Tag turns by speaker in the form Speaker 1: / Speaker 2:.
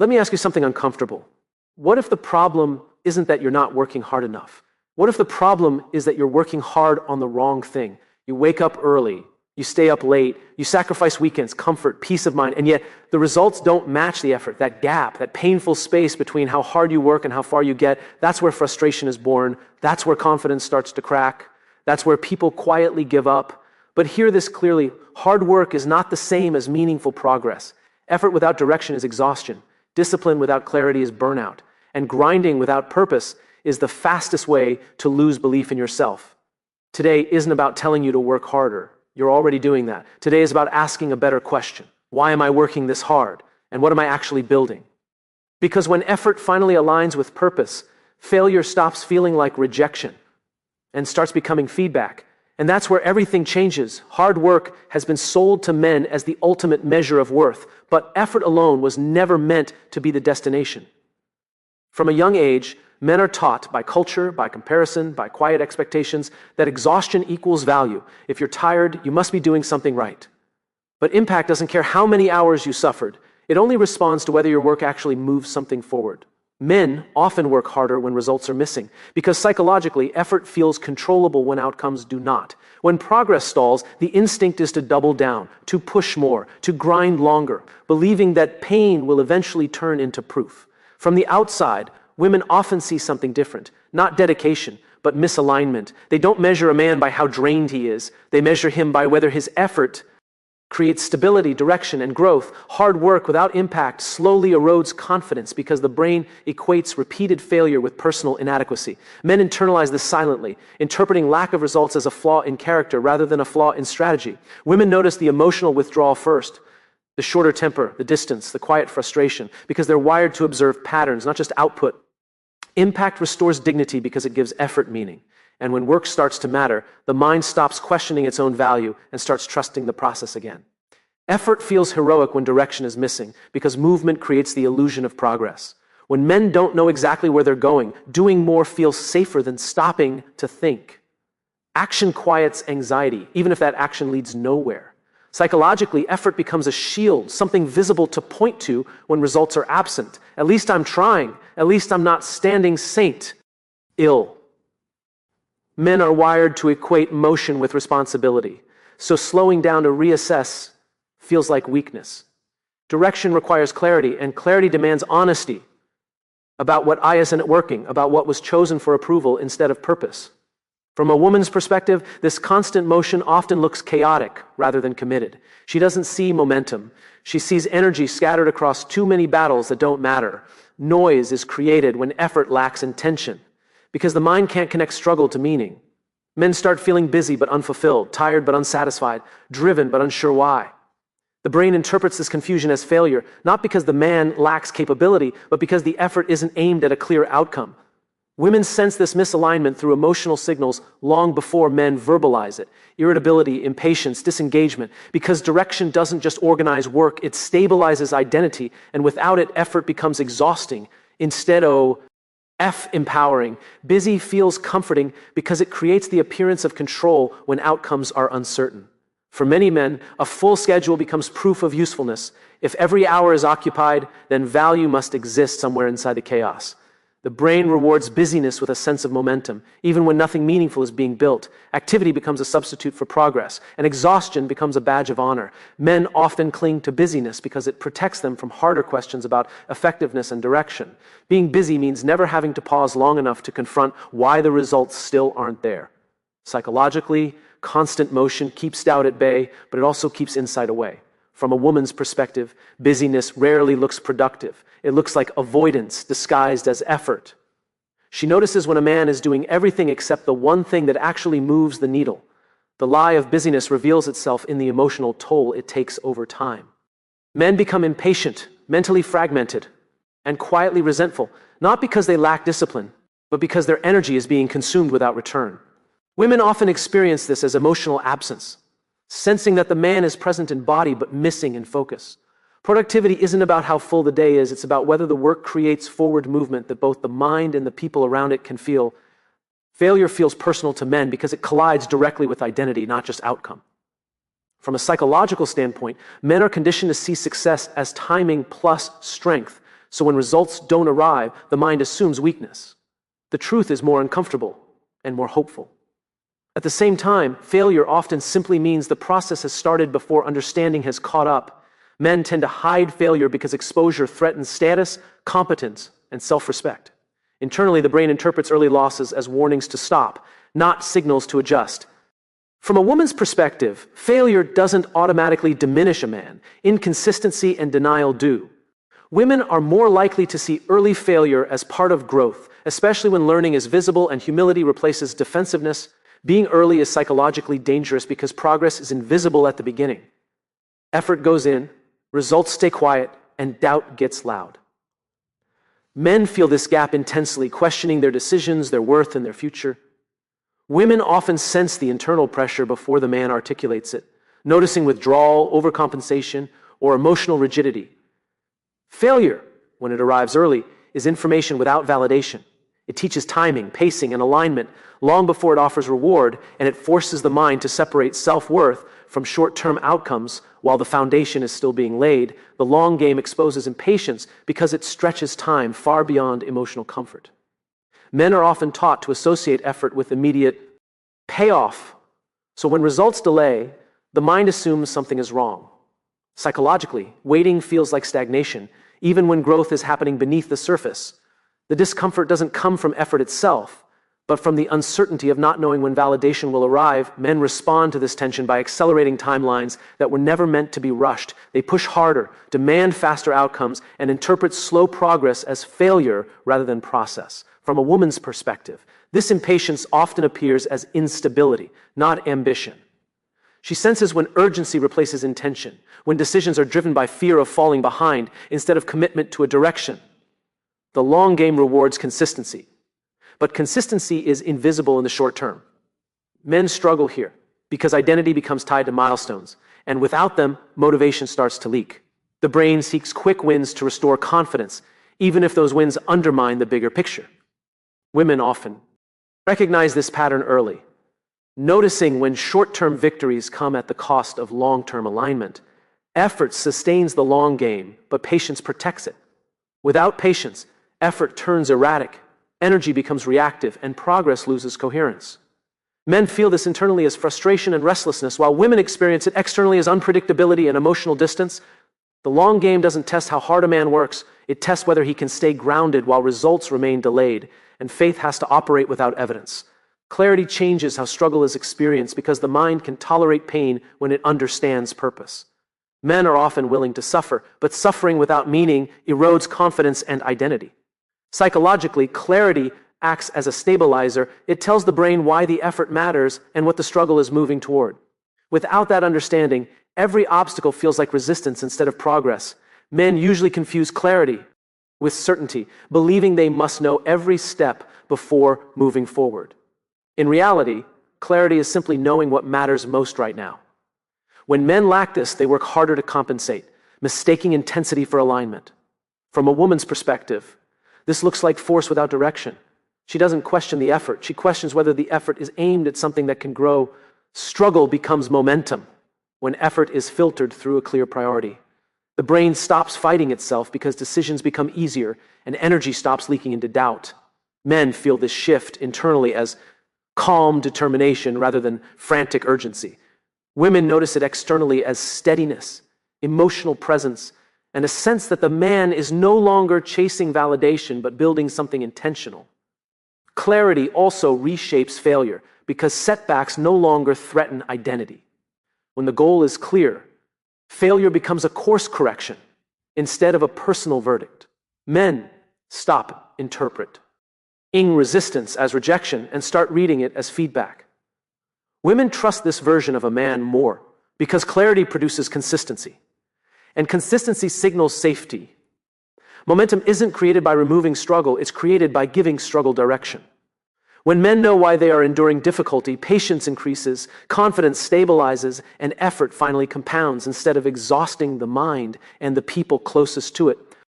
Speaker 1: Let me ask you something uncomfortable. What if the problem isn't that you're not working hard enough? What if the problem is that you're working hard on the wrong thing? You wake up early, you stay up late, you sacrifice weekends, comfort, peace of mind, and yet the results don't match the effort. That gap, that painful space between how hard you work and how far you get, that's where frustration is born. That's where confidence starts to crack. That's where people quietly give up. But hear this clearly, hard work is not the same as meaningful progress. Effort without direction is exhaustion. Discipline without clarity is burnout. And grinding without purpose is the fastest way to lose belief in yourself. Today isn't about telling you to work harder. You're already doing that. Today is about asking a better question. Why am I working this hard? And what am I actually building? Because when effort finally aligns with purpose, failure stops feeling like rejection and starts becoming feedback. And that's where everything changes. Hard work has been sold to men as the ultimate measure of worth, but effort alone was never meant to be the destination. From a young age, men are taught by culture, by comparison, by quiet expectations, that exhaustion equals value. If you're tired, you must be doing something right. But impact doesn't care how many hours you suffered. It only responds to whether your work actually moves something forward. Men often work harder when results are missing, because psychologically, effort feels controllable when outcomes do not. When progress stalls, the instinct is to double down, to push more, to grind longer, believing that pain will eventually turn into proof. From the outside, women often see something different, not dedication, but misalignment. They don't measure a man by how drained he is. They measure him by whether his effort creates stability, direction, and growth. Hard work without impact slowly erodes confidence because the brain equates repeated failure with personal inadequacy. Men internalize this silently, interpreting lack of results as a flaw in character rather than a flaw in strategy. Women notice the emotional withdrawal first, the shorter temper, the distance, the quiet frustration, because they're wired to observe patterns, not just output. Impact restores dignity because it gives effort meaning. And when work starts to matter, the mind stops questioning its own value and starts trusting the process again. Effort feels heroic when direction is missing because movement creates the illusion of progress. When men don't know exactly where they're going, doing more feels safer than stopping to think. Action quiets anxiety, even if that action leads nowhere. Psychologically, effort becomes a shield, something visible to point to when results are absent. At least I'm trying. At least I'm not standing saint. Ill. Men are wired to equate motion with responsibility, so slowing down to reassess feels like weakness. Direction requires clarity, and clarity demands honesty about what isn't working, about what was chosen for approval instead of purpose. From a woman's perspective, this constant motion often looks chaotic rather than committed. She doesn't see momentum. She sees energy scattered across too many battles that don't matter. Noise is created when effort lacks intention, because the mind can't connect struggle to meaning. Men start feeling busy but unfulfilled, tired but unsatisfied, driven but unsure why. The brain interprets this confusion as failure, not because the man lacks capability, but because the effort isn't aimed at a clear outcome. Women sense this misalignment through emotional signals long before men verbalize it. Irritability, impatience, disengagement, because direction doesn't just organize work, it stabilizes identity, and without it, effort becomes exhausting. Instead, empowering. Busy feels comforting because it creates the appearance of control when outcomes are uncertain. For many men, a full schedule becomes proof of usefulness. If every hour is occupied, then value must exist somewhere inside the chaos. The brain rewards busyness with a sense of momentum. Even when nothing meaningful is being built, activity becomes a substitute for progress, and exhaustion becomes a badge of honor. Men often cling to busyness because it protects them from harder questions about effectiveness and direction. Being busy means never having to pause long enough to confront why the results still aren't there. Psychologically, constant motion keeps doubt at bay, but it also keeps insight away. From a woman's perspective, busyness rarely looks productive. It looks like avoidance disguised as effort. She notices when a man is doing everything except the one thing that actually moves the needle. The lie of busyness reveals itself in the emotional toll it takes over time. Men become impatient, mentally fragmented, and quietly resentful, not because they lack discipline, but because their energy is being consumed without return. Women often experience this as emotional absence, sensing that the man is present in body but missing in focus. Productivity isn't about how full the day is, it's about whether the work creates forward movement that both the mind and the people around it can feel. Failure feels personal to men because it collides directly with identity, not just outcome. From a psychological standpoint, men are conditioned to see success as timing plus strength. So when results don't arrive, the mind assumes weakness. The truth is more uncomfortable and more hopeful. At the same time, failure often simply means the process has started before understanding has caught up. Men tend to hide failure because exposure threatens status, competence, and self-respect. Internally, the brain interprets early losses as warnings to stop, not signals to adjust. From a woman's perspective, failure doesn't automatically diminish a man. Inconsistency and denial do. Women are more likely to see early failure as part of growth, especially when learning is visible and humility replaces defensiveness. Being early is psychologically dangerous because progress is invisible at the beginning. Effort goes in, results stay quiet, and doubt gets loud. Men feel this gap intensely, questioning their decisions, their worth, and their future. Women often sense the internal pressure before the man articulates it, noticing withdrawal, overcompensation, or emotional rigidity. Failure, when it arrives early, is information without validation. It teaches timing, pacing, and alignment long before it offers reward, and it forces the mind to separate self-worth from short-term outcomes while the foundation is still being laid. The long game exposes impatience because it stretches time far beyond emotional comfort. Men are often taught to associate effort with immediate payoff. So when results delay, the mind assumes something is wrong. Psychologically, waiting feels like stagnation, even when growth is happening beneath the surface. The discomfort doesn't come from effort itself, but from the uncertainty of not knowing when validation will arrive. Men respond to this tension by accelerating timelines that were never meant to be rushed. They push harder, demand faster outcomes, and interpret slow progress as failure rather than process. From a woman's perspective, this impatience often appears as instability, not ambition. She senses when urgency replaces intention, when decisions are driven by fear of falling behind instead of commitment to a direction. The long game rewards consistency, but consistency is invisible in the short term. Men struggle here because identity becomes tied to milestones, and without them, motivation starts to leak. The brain seeks quick wins to restore confidence, even if those wins undermine the bigger picture. Women often recognize this pattern early, noticing when short-term victories come at the cost of long-term alignment. Effort sustains the long game, but patience protects it. Without patience, effort turns erratic, energy becomes reactive, and progress loses coherence. Men feel this internally as frustration and restlessness, while women experience it externally as unpredictability and emotional distance. The long game doesn't test how hard a man works, it tests whether he can stay grounded while results remain delayed, and faith has to operate without evidence. Clarity changes how struggle is experienced because the mind can tolerate pain when it understands purpose. Men are often willing to suffer, but suffering without meaning erodes confidence and identity. Psychologically, clarity acts as a stabilizer. It tells the brain why the effort matters and what the struggle is moving toward. Without that understanding, every obstacle feels like resistance instead of progress. Men usually confuse clarity with certainty, believing they must know every step before moving forward. In reality, clarity is simply knowing what matters most right now. When men lack this, they work harder to compensate, mistaking intensity for alignment. From a woman's perspective, this looks like force without direction. She doesn't question the effort. She questions whether the effort is aimed at something that can grow. Struggle becomes momentum when effort is filtered through a clear priority. The brain stops fighting itself because decisions become easier and energy stops leaking into doubt. Men feel this shift internally as calm determination rather than frantic urgency. Women notice it externally as steadiness, emotional presence, and a sense that the man is no longer chasing validation but building something intentional. Clarity also reshapes failure because setbacks no longer threaten identity. When the goal is clear, failure becomes a course correction instead of a personal verdict. Men stop interpreting resistance as rejection and start reading it as feedback. Women trust this version of a man more because clarity produces consistency, and consistency signals safety. Momentum isn't created by removing struggle, it's created by giving struggle direction. When men know why they are enduring difficulty, patience increases, confidence stabilizes, and effort finally compounds instead of exhausting the mind and the people closest to it.